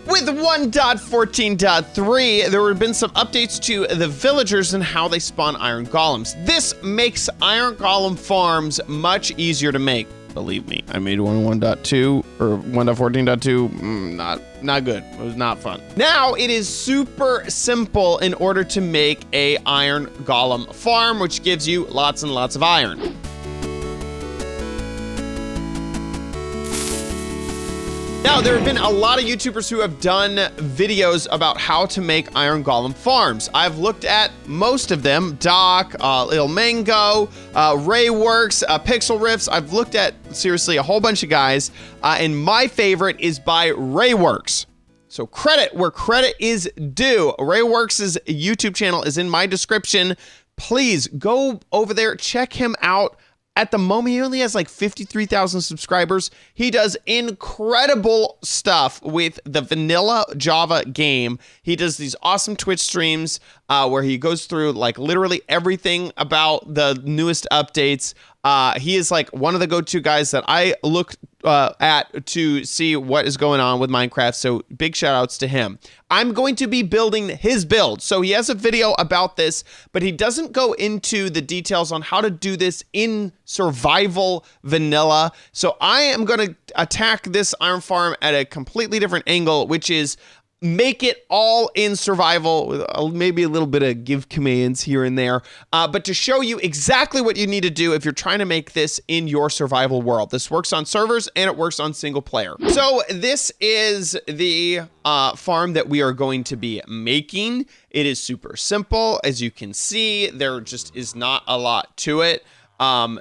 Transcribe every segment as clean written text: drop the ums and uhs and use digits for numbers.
With 1.14.3, there have been some updates to the villagers and how they spawn iron golems. This makes iron golem farms much easier to make. Believe me, I made one 1.2 or 1.14.2. Not good. It was not fun. Now it is super simple in order to make a iron golem farm, which gives you lots and lots of iron. Now, there have been a lot of YouTubers who have done videos about how to make iron golem farms. I've looked at most of them, Doc, Lil Mango, RayWorks, Pixel Riffs. I've looked at, seriously, a whole bunch of guys, and my favorite is by RayWorks. So credit where credit is due. RayWorks' YouTube channel is in my description. Please go over there, check him out. At the moment, he only has like 53,000 subscribers. He does incredible stuff with the vanilla Java game. He does these awesome Twitch streams where he goes through like literally everything about the newest updates. He is like one of the go-to guys that I look at to see what is going on with Minecraft. So big shout outs to him. I'm going to be building his build. So he has a video about this, but he doesn't go into the details on how to do this in survival vanilla. So I am going to attack this iron farm at a completely different angle, which is make it all in survival with maybe a little bit of give commands here and there, but to show you exactly what you need to do if you're trying to make this in your survival world. This works on servers and it works on single player. So this is the farm that we are going to be making. It is super simple. As you can see, there just is not a lot to it.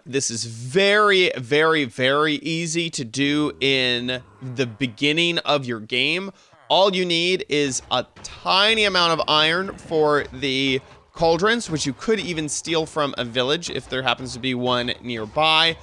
This is very, very, very easy to do in the beginning of your game. All you need is a tiny amount of iron for the cauldrons, which you could even steal from a village if there happens to be one nearby,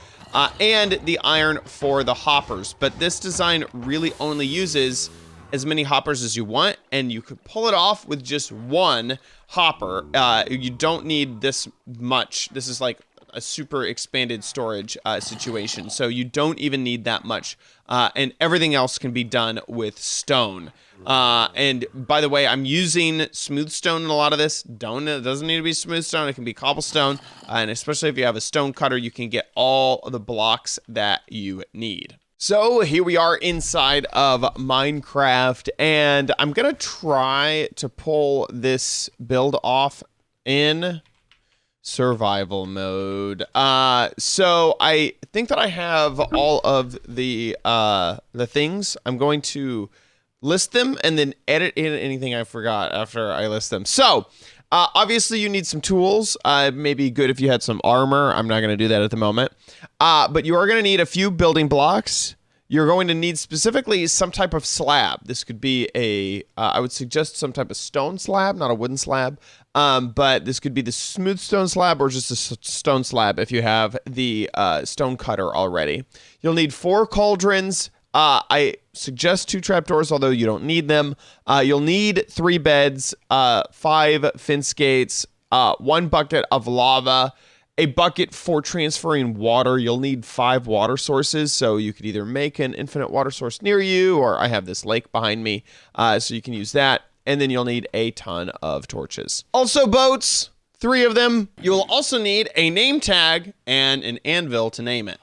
and the iron for the hoppers. But this design really only uses as many hoppers as you want, and you could pull it off with just one hopper. You don't need this much. This is like a super expanded storage situation, so you don't even need that much, and everything else can be done with stone. And by the way, I'm using smooth stone in a lot of this. It doesn't need to be smooth stone, it can be cobblestone, and especially if you have a stone cutter, you can get all the blocks that you need. So here we are inside of Minecraft, and I'm gonna try to pull this build off in survival mode. So I think that I have all of the things. I'm going to list them and then edit in anything I forgot after I list them. So obviously you need some tools. Maybe good if you had some armor. I'm not going to do that at the moment. But you are going to need a few building blocks. You're going to need specifically some type of slab. This could be I would suggest some type of stone slab, not a wooden slab. But this could be the smooth stone slab or just a stone slab if you have the stone cutter already. You'll need 4 cauldrons. I suggest 2 trapdoors, although you don't need them. You'll need 3 beds, 5 fence gates, 1 bucket of lava, a bucket for transferring water. You'll need 5 water sources, so you could either make an infinite water source near you, or I have this lake behind me, so you can use that. And then you'll need a ton of torches. Also boats, 3 of them. You'll also need a name tag and an anvil to name it.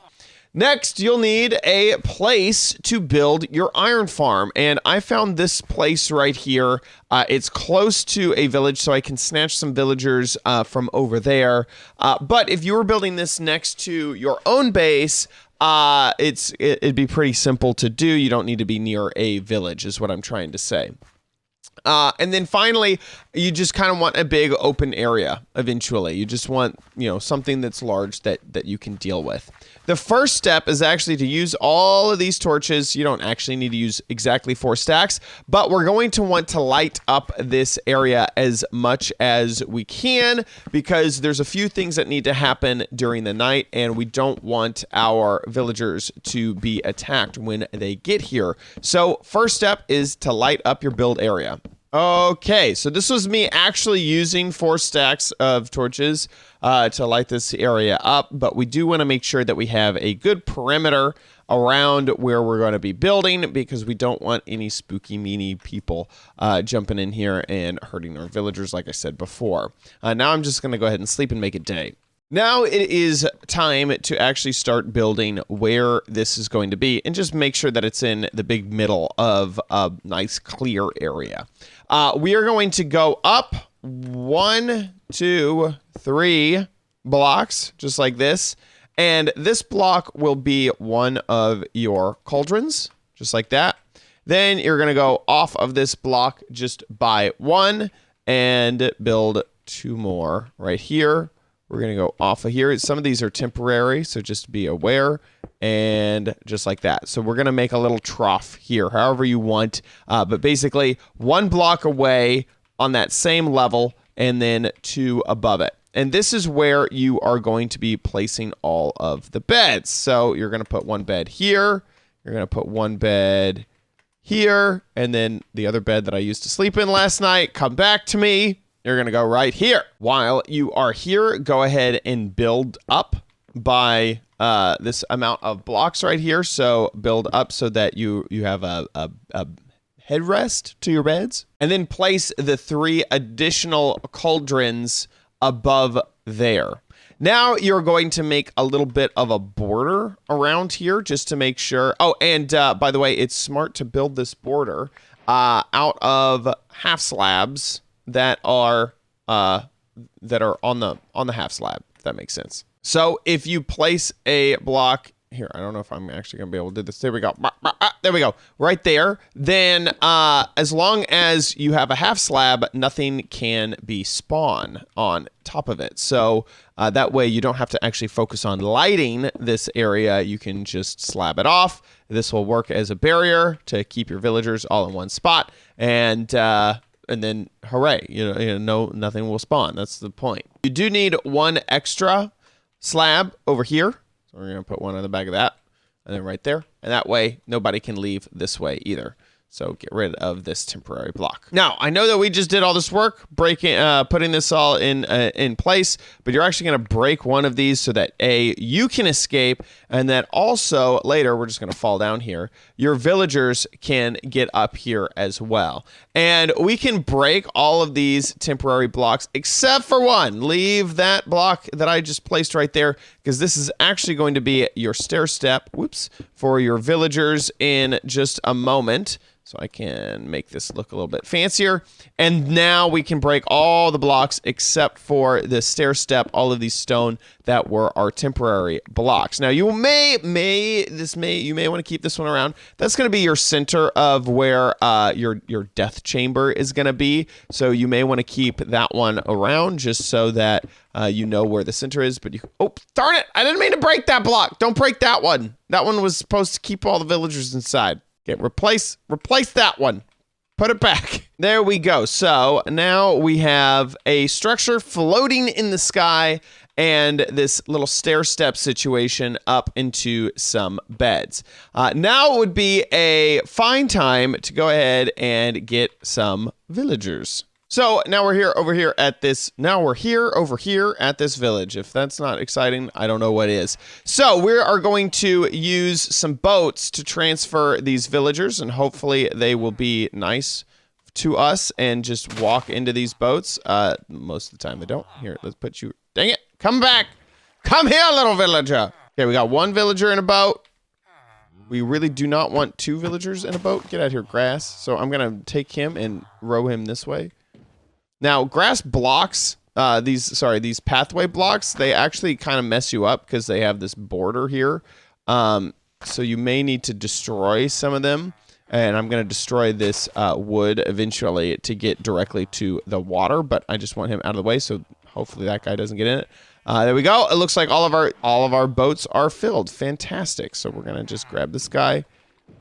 Next, you'll need a place to build your iron farm. And I found this place right here. It's close to a village, so I can snatch some villagers from over there. But if you were building this next to your own base, it'd be pretty simple to do. You don't need to be near a village, is what I'm trying to say. And then finally, you just kind of want a big open area eventually. You just want, something that's large that you can deal with. The first step is actually to use all of these torches. You don't actually need to use exactly 4 stacks, but we're going to want to light up this area as much as we can because there's a few things that need to happen during the night, and we don't want our villagers to be attacked when they get here. So first step is to light up your build area. Okay, so this was me actually using 4 stacks of torches to light this area up, but we do want to make sure that we have a good perimeter around where we're going to be building, because we don't want any spooky, meanie people jumping in here and hurting our villagers, like I said before. Now I'm just going to go ahead and sleep and make it day. Now it is time to actually start building where this is going to be, and just make sure that it's in the big middle of a nice clear area. We are going to go up 1, 2, 3 blocks, just like this. And this block will be one of your cauldrons, just like that. Then you're going to go off of this block just by 1 and build 2 more right here. We're going to go off of here. Some of these are temporary, so just be aware. And just like that. So we're going to make a little trough here, however you want. But basically, 1 block away on that same level, and then 2 above it. And this is where you are going to be placing all of the beds. So you're going to put 1 bed here. You're going to put 1 bed here. And then the other bed that I used to sleep in last night, come back to me. You're going to go right here. While you are here, go ahead and build up by this amount of blocks right here. So build up so that you have a headrest to your beds. And then place the 3 additional cauldrons above there. Now you're going to make a little bit of a border around here just to make sure. Oh, and by the way, it's smart to build this border out of half slabs that are on the half slab, if that makes sense. So if you place a block here, I don't know if I'm actually gonna be able to do this. There we go. There we go. Right there. Then as long as you have a half slab, nothing can be spawned on top of it. So that way you don't have to actually focus on lighting this area. You can just slab it off. This will work as a barrier to keep your villagers all in one spot. And then hooray, nothing will spawn. That's the point. You do need 1 extra slab over here. So we're going to put 1 on the back of that, and then right there. And that way, nobody can leave this way either. So get rid of this temporary block. Now, I know that we just did all this work, putting this all in place, but you're actually going to break 1 of these so that you can escape, and that also later, we're just going to fall down here, your villagers can get up here as well. And we can break all of these temporary blocks except for 1. Leave that block that I just placed right there, because this is actually going to be your stair step, for your villagers in just a moment. So I can make this look a little bit fancier. And now we can break all the blocks except for the stair step, all of these stone that were our temporary blocks. Now you may want to keep this one around. That's going to be your center of where your death chamber is going to be. So you may want to keep that one around just so that you know where the center is. But oh, darn it, I didn't mean to break that block. Don't break that one. That one was supposed to keep all the villagers inside. Okay, replace that one. Put it back. There we go. So now we have a structure floating in the sky and this little stair step situation up into some beds. Now would be a fine time to go ahead and get some villagers. So now we're over here at this village. If that's not exciting, I don't know what is. So we are going to use some boats to transfer these villagers, and hopefully they will be nice to us and just walk into these boats. Most of the time they don't. Here, let's put you, dang it, come back. Come here, little villager. Okay, we got 1 villager in a boat. We really do not want 2 villagers in a boat. Get out here, grass. So I'm gonna take him and row him this way. Now, grass blocks, these pathway blocks, they actually kind of mess you up because they have this border here. So you may need to destroy some of them. And I'm going to destroy this wood eventually to get directly to the water. But I just want him out of the way, so hopefully that guy doesn't get in it. There we go. It looks like all of our boats are filled. Fantastic. So we're going to just grab this guy.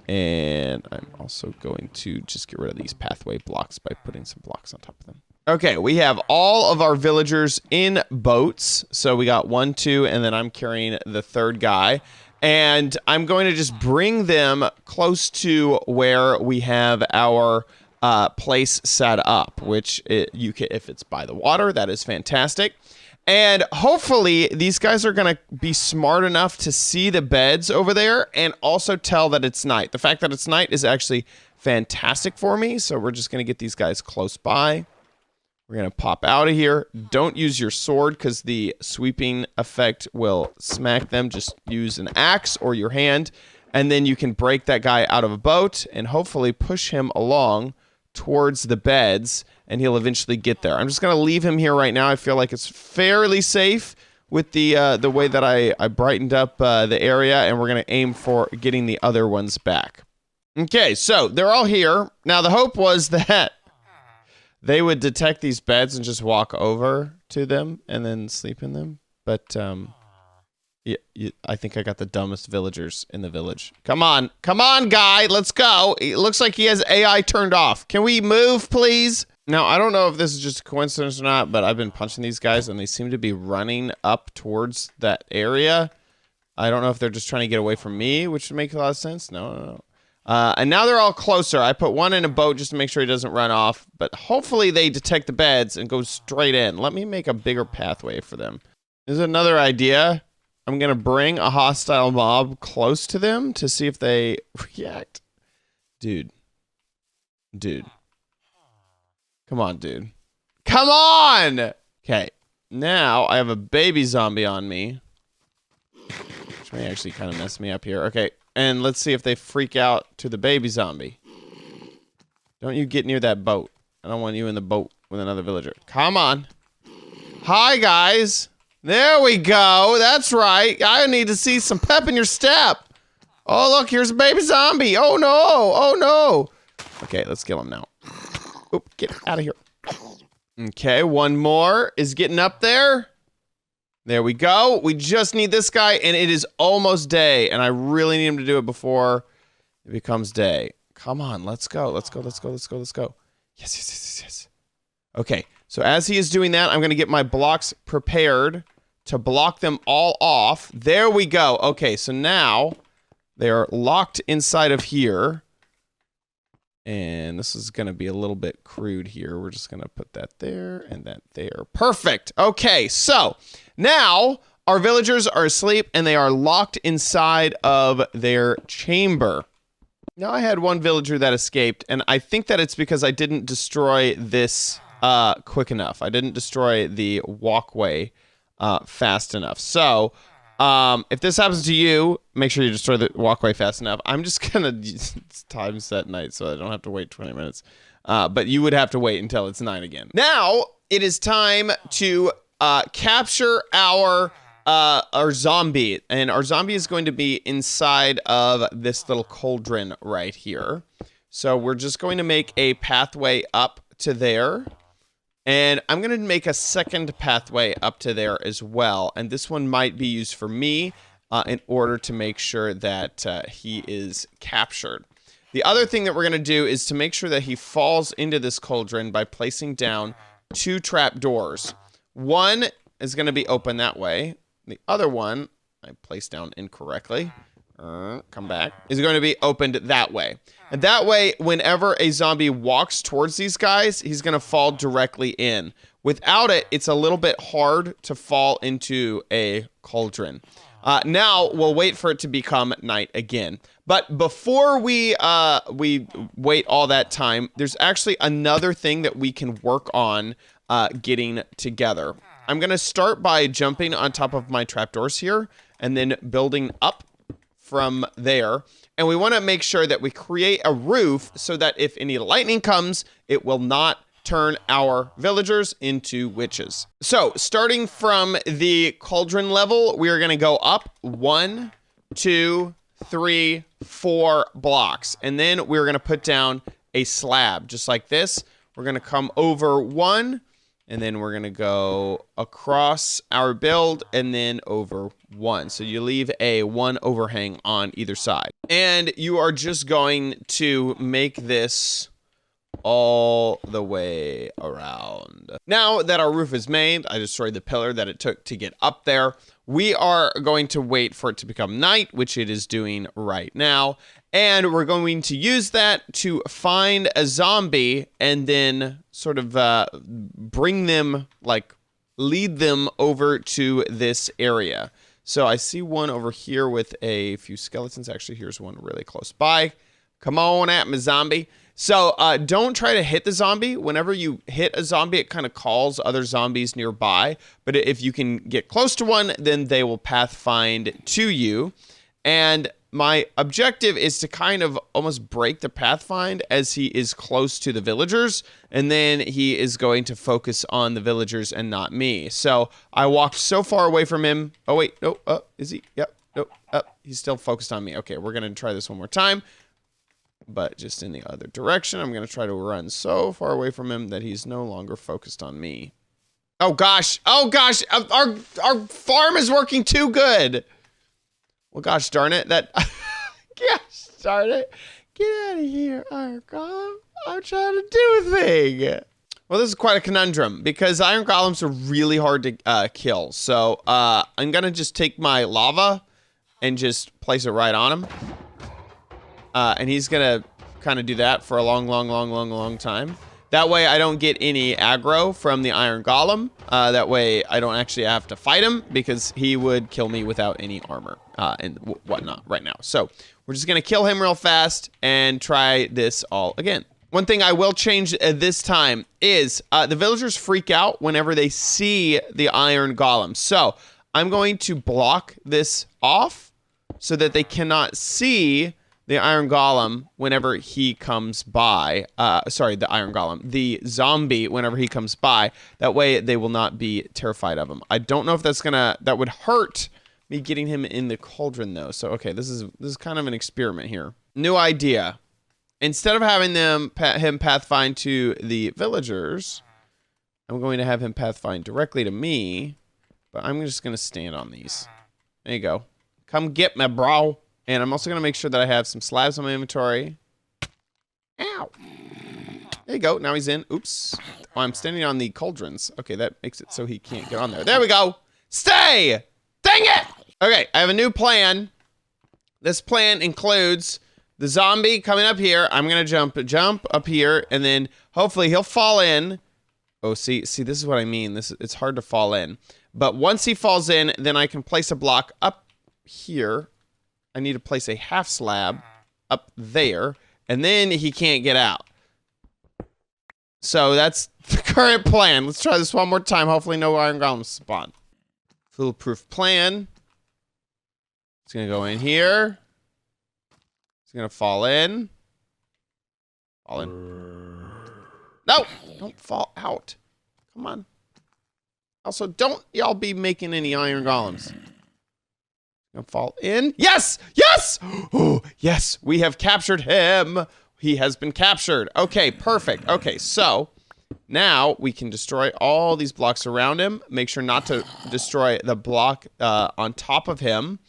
And I'm also going to just get rid of these pathway blocks by putting some blocks on top of them. Okay, we have all of our villagers in boats. So we got 1, 2, and then I'm carrying the 3rd guy. And I'm going to just bring them close to where we have our place set up, which if it's by the water, that is fantastic. And hopefully these guys are going to be smart enough to see the beds over there and also tell that it's night. The fact that it's night is actually fantastic for me. So we're just going to get these guys close by. We're going to pop out of here. Don't use your sword because the sweeping effect will smack them. Just use an axe or your hand. And then you can break that guy out of a boat and hopefully push him along towards the beds, and he'll eventually get there. I'm just going to leave him here right now. I feel like it's fairly safe with the way that I brightened up the area, and we're going to aim for getting the other ones back. Okay, so they're all here. Now, the hope was that they would detect these beds and just walk over to them and then sleep in them. But yeah, I think I got the dumbest villagers in the village. Come on, guy, let's go. It looks like he has AI turned off. Can we move, please? Now, I don't know if this is just a coincidence or not, but I've been punching these guys and they seem to be running up towards that area. I don't know if they're just trying to get away from me, which would make a lot of sense. No. And now they're all closer. I put one in a boat just to make sure he doesn't run off, but hopefully they detect the beds and go straight in. Let me make a bigger pathway for them. There's another idea. I'm going to bring a hostile mob close to them to see if they react. Dude. Come on, dude. Come on! Okay. Now, I have a baby zombie on me. Which may actually kind of mess me up here. Okay. And let's see if they freak out to the baby zombie. Don't you get near that boat. I don't want you in the boat with another villager. Come on. Hi, guys. There we go. That's right. I need to see some pep in your step. Oh, look, here's a baby zombie. Oh, no. Oh, no. Okay, let's kill him now. Oop, get out of here. Okay, one more is getting up there. There we go. We just need this guy, and it is almost day, and I really need him to do it before it becomes day. Come on, let's go. Let's go. Yes. Okay, so as he is doing that, I'm going to get my blocks prepared to block them all off. There we go. Okay, so now they're locked inside of here. And this is going to be a little bit crude here. We're just going to put that there and that there. Perfect. Okay, so now our villagers are asleep and they are locked inside of their chamber. Now I had one villager that escaped, and I think that it's because I didn't destroy this quick enough. I didn't destroy the walkway fast enough. So if this happens to you, make sure you destroy the walkway fast enough. I'm just gonna time set night so I don't have to wait 20 minutes. But you would have to wait until it's 9 again. Now it is time to capture our zombie, and our zombie is going to be inside of this little cauldron right here. So we're just going to make a pathway up to there. And I'm going to make a second pathway up to there as well. And this one might be used for me in order to make sure that he is captured. The other thing that we're going to do is to make sure that he falls into this cauldron by placing down 2 trapdoors. One is going to be open that way. The other one, I placed down incorrectly. Come back. Is going to be opened that way. And that way, whenever a zombie walks towards these guys, he's going to fall directly in. Without it, it's a little bit hard to fall into a cauldron. Now, we'll wait for it to become night again. But before we wait all that time, there's actually another thing that we can work on getting together. I'm going to start by jumping on top of my trapdoors here and then building up from there. And we want to make sure that we create a roof so that if any lightning comes, it will not turn our villagers into witches. So starting from the cauldron level, we are going to go up 1, 2, 3, 4 blocks. And then we're going to put down a slab just like this. We're going to come over 1, and then we're going to go across our build and then over 1. So you leave a 1 overhang on either side. And you are just going to make this all the way around. Now that our roof is made, I destroyed the pillar that it took to get up there. We are going to wait for it to become night, which it is doing right now. And we're going to use that to find a zombie and then sort of bring them like lead them over to this area. So I see one over here with a few skeletons. Actually, here's one really close by. Come on at me, zombie. So don't try to hit the zombie. Whenever you hit a zombie, it kind of calls other zombies nearby. But if you can get close to one, then they will pathfind to you. And my objective is to kind of almost break the pathfind as he is close to the villagers. And then he is going to focus on the villagers and not me. So I walked so far away from him. Oh, wait. No. Is he? Yep. Nope. He's still focused on me. Okay, we're going to try this one more time. But just in the other direction. I'm going to try to run so far away from him that he's no longer focused on me. Oh, gosh. Oh, gosh. Our farm is working too good. Well, gosh darn it. Gosh darn it. Get out of here, Iron Golem. I'm trying to do a thing. Well, this is quite a conundrum because Iron Golems are really hard to kill. So I'm going to just take my lava and just place it right on him. And he's going to kind of do that for a long time. That way I don't get any aggro from the Iron Golem. That way I don't actually have to fight him because he would kill me without any armor and whatnot right now. So we're just going to kill him real fast and try this all again. One thing I will change this time is the villagers freak out whenever they see the Iron Golem. So I'm going to block this off so that they cannot see the Iron Golem whenever he comes by. Sorry, the Iron Golem. The zombie whenever he comes by. That way they will not be terrified of him. I don't know if that would hurt me getting him in the cauldron though. So okay, this is kind of an experiment here. New idea. Instead of having him pathfind to the villagers, I'm going to have him pathfind directly to me. But I'm just going to stand on these. There you go. Come get me, bro. And I'm also going to make sure that I have some slabs in my inventory. Ow. There you go. Now he's in. Oops. Oh, I'm standing on the cauldrons. Okay, that makes it so he can't get on there. There we go. Stay! Dang it! Okay, I have a new plan. This plan includes the zombie coming up here. I'm going to jump up here, and then hopefully he'll fall in. Oh, see, this is what I mean. It's hard to fall in. But once he falls in, then I can place a block up here. I need to place a half slab up there, and then he can't get out. So that's the current plan. Let's try this one more time. Hopefully no Iron Golems spawn. Foolproof plan. It's going to go in here. It's going to fall in. Fall in. No! Don't fall out. Come on. Also, don't y'all be making any Iron Golems. Gonna fall in. Yes! Yes! Oh, yes, we have captured him. He has been captured. Okay, perfect. Okay, so now we can destroy all these blocks around him. Make sure not to destroy the block on top of him.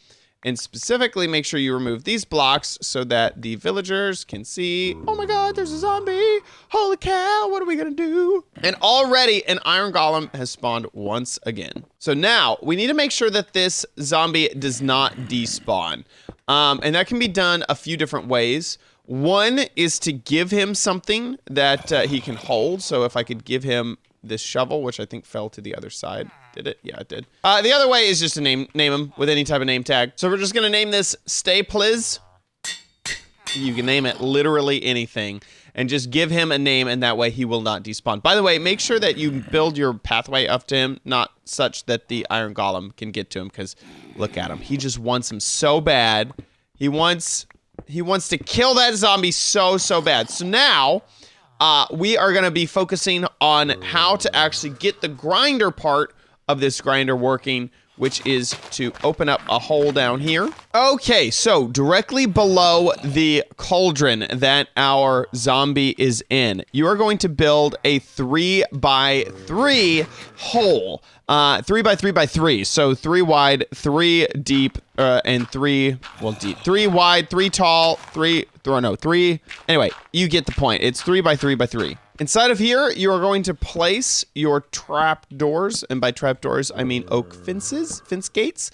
And specifically make sure you remove these blocks so that the villagers can see, oh my god, there's a zombie. Holy cow, what are we gonna do? And already an Iron Golem has spawned once again. So now we need to make sure that this zombie does not despawn. And that can be done a few different ways. One is to give him something that he can hold. So if I could give him this shovel, which I think fell to the other side. Did it? Yeah, it did. The other way is just to name him with any type of name tag. So we're just gonna name this Stay Pliz. You can name it literally anything and just give him a name, and that way he will not despawn. By the way, make sure that you build your pathway up to him, not such that the Iron Golem can get to him, because look at him. He just wants him so bad. He wants to kill that zombie so bad. So now we are gonna be focusing on how to actually get the grinder part of this grinder working, which is to open up a hole down here. Okay, so directly below the cauldron that our zombie is in, you are going to build a 3x3 hole. 3x3x3, so 3 wide, 3 deep, and 3, well, deep. 3 wide, 3 tall, 3, anyway, you get the point. It's 3x3x3. Inside of here, you are going to place your trapdoors, and by trapdoors, I mean oak fence gates,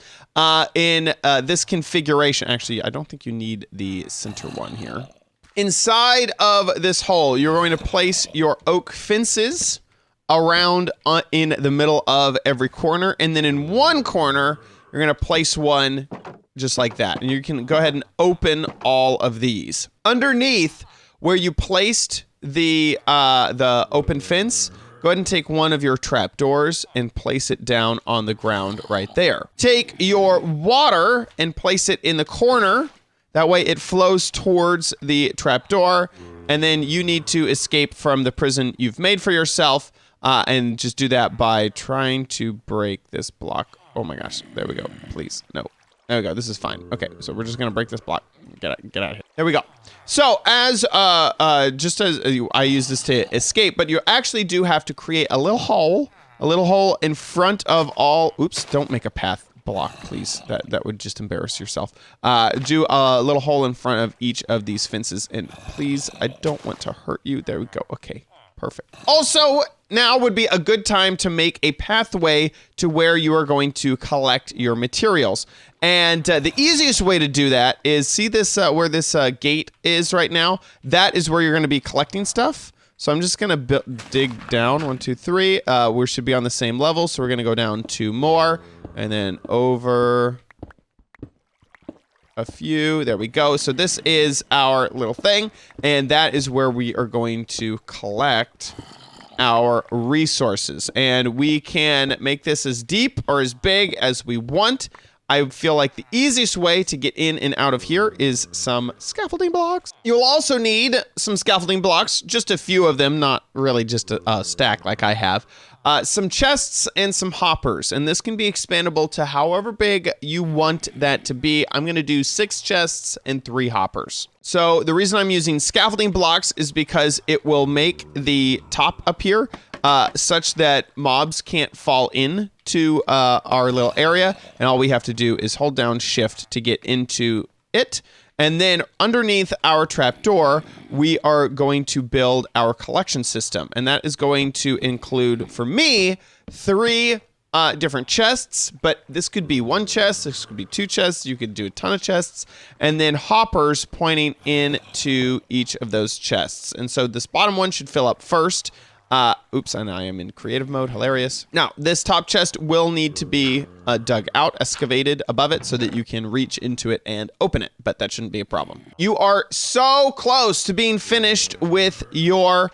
in this configuration. Actually, I don't think you need the center one here. Inside of this hole, you're going to place your oak fences, around in the middle of every corner. And then in one corner, you're going to place one just like that. And you can go ahead and open all of these. Underneath where you placed the open fence, go ahead and take one of your trapdoors and place it down on the ground right there. Take your water and place it in the corner. That way it flows towards the trapdoor. And then you need to escape from the prison you've made for yourself. And just do that by trying to break this block. Oh my gosh. There we go. Please. No. There we go. This is fine. Okay. So we're just going to break this block. Get out of here. There we go. So as, just as I use this to escape, but you actually do have to create a little hole in front of all, oops, don't make a path block, please. That would just embarrass yourself. Do a little hole in front of each of these fences. And please, I don't want to hurt you. There we go. Okay. Perfect. Also, now would be a good time to make a pathway to where you are going to collect your materials. And the easiest way to do that is, see this where this gate is right now? That is where you're going to be collecting stuff. So I'm just going to dig down. 1, 2, 3. We should be on the same level. So we're going to go down 2 more and then over a few. There we go. So this is our little thing, and that is where we are going to collect our resources. And we can make this as deep or as big as we want. I feel like the easiest way to get in and out of here is some scaffolding blocks. You'll also need some scaffolding blocks, just a few of them, not really just a stack like I have. Some chests and some hoppers, and this can be expandable to however big you want that to be. I'm going to do 6 chests and 3 hoppers. So the reason I'm using scaffolding blocks is because it will make the top up here such that mobs can't fall in to our little area, and all we have to do is hold down shift to get into it. And then underneath our trapdoor, we are going to build our collection system. And that is going to include, for me, 3 different chests. But this could be 1 chest, this could be 2 chests, you could do a ton of chests. And then hoppers pointing into each of those chests. And so this bottom one should fill up first. Oops, and I am in creative mode. Hilarious. Now, this top chest will need to be dug out, excavated above it so that you can reach into it and open it, but that shouldn't be a problem. You are so close to being finished with your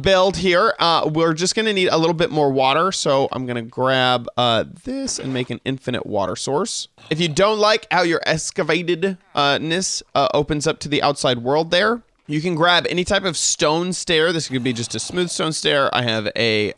build here. We're just going to need a little bit more water, so I'm going to grab this and make an infinite water source. If you don't like how your excavatedness opens up to the outside world there, you can grab any type of stone stair. This could be just a smooth stone stair. I have a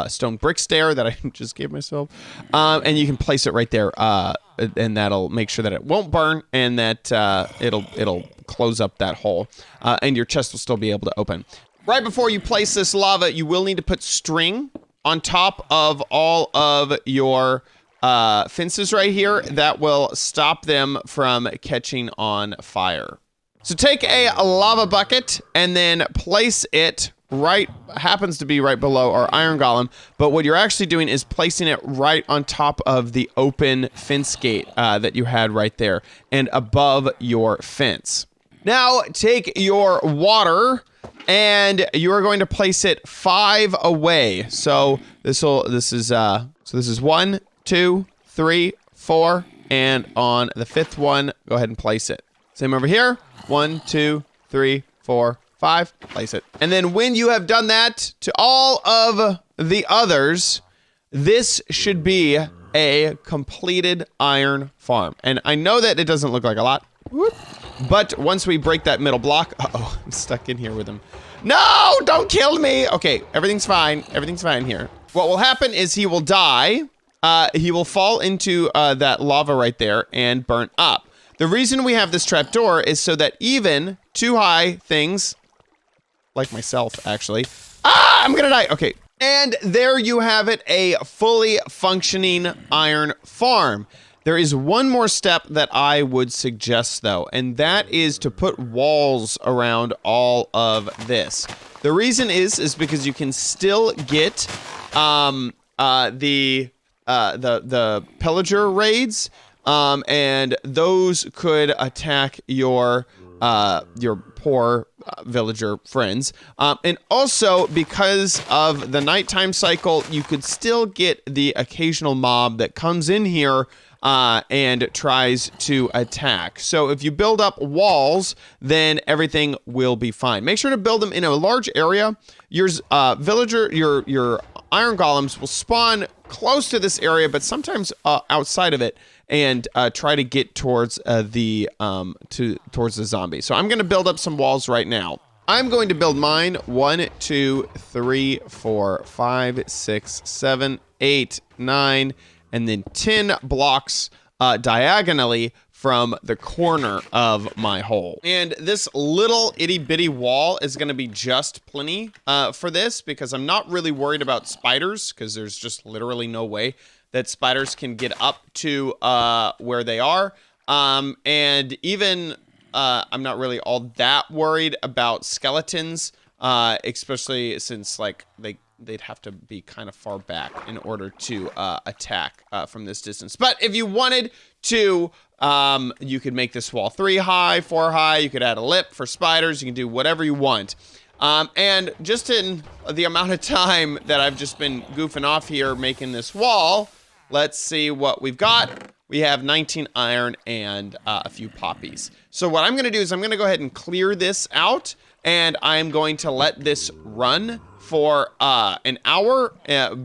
stone brick stair that I just gave myself. And you can place it right there. And that'll make sure that it won't burn and that it'll close up that hole. And your chest will still be able to open. Right before you place this lava, you will need to put string on top of all of your fences right here. That will stop them from catching on fire. So take a lava bucket and then place it happens to be right below our iron golem, but what you're actually doing is placing it right on top of the open fence gate that you had right there and above your fence. Now take your water and you are going to place it 5 away. So this is 1, 2, 3, 4, and on the 5th one, go ahead and place it. Same over here. 1, 2, 3, 4, 5. Place it. And then when you have done that to all of the others, this should be a completed iron farm. And I know that it doesn't look like a lot, but once we break that middle block, uh-oh, I'm stuck in here with him. No, don't kill me. Okay, everything's fine. Everything's fine here. What will happen is he will die. He will fall into that lava right there and burn up. The reason we have this trapdoor is so that even too high things, like myself, actually. I'm gonna die. Okay. And there you have it, a fully functioning iron farm. There is one more step that I would suggest, though, and that is to put walls around all of this. The reason is because you can still get the pillager raids. And those could attack your your poor villager friends. And also, because of the nighttime cycle, you could still get the occasional mob that comes in here and tries to attack. So if you build up walls, then everything will be fine. Make sure to build them in a large area. Your your iron golems will spawn close to this area, but sometimes outside of it, and try to get towards towards the zombie. So I'm going to build up some walls right now. I'm going to build mine 1, 2, 3, 4, 5, 6, 7, 8, 9, and then 10 blocks diagonally from the corner of my hole. And this little itty bitty wall is going to be just plenty for this, because I'm not really worried about spiders, because there's just literally no way that spiders can get up to where they are. And even I'm not really all that worried about skeletons, especially since like they'd have to be kind of far back in order to attack from this distance. But if you wanted to, you could make this wall 3 high, 4 high. You could add a lip for spiders. You can do whatever you want. And just in the amount of time that I've just been goofing off here making this wall, let's see what we've got. We have 19 iron and a few poppies. So what I'm going to do is I'm going to go ahead and clear this out, and I'm going to let this run for an hour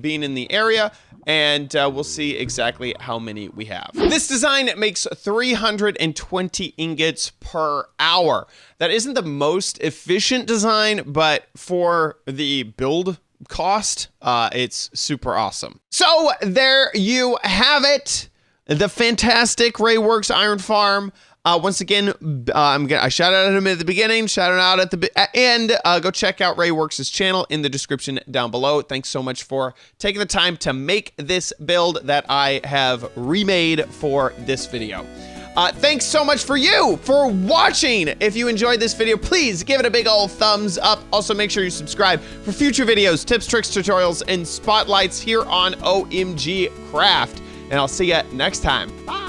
being in the area, and we'll see exactly how many we have. This design makes 320 ingots per hour. That isn't the most efficient design, but for the build cost, it's super awesome. So there you have it. The fantastic RayWorks Iron Farm. Once again, I shouted out him at the beginning, shouted out at the end. Go check out RayWorks' channel in the description down below. Thanks so much for taking the time to make this build that I have remade for this video. Thanks so much for watching. If you enjoyed this video, please give it a big old thumbs up. Also, make sure you subscribe for future videos, tips, tricks, tutorials, and spotlights here on OMG Craft. And I'll see you next time. Bye.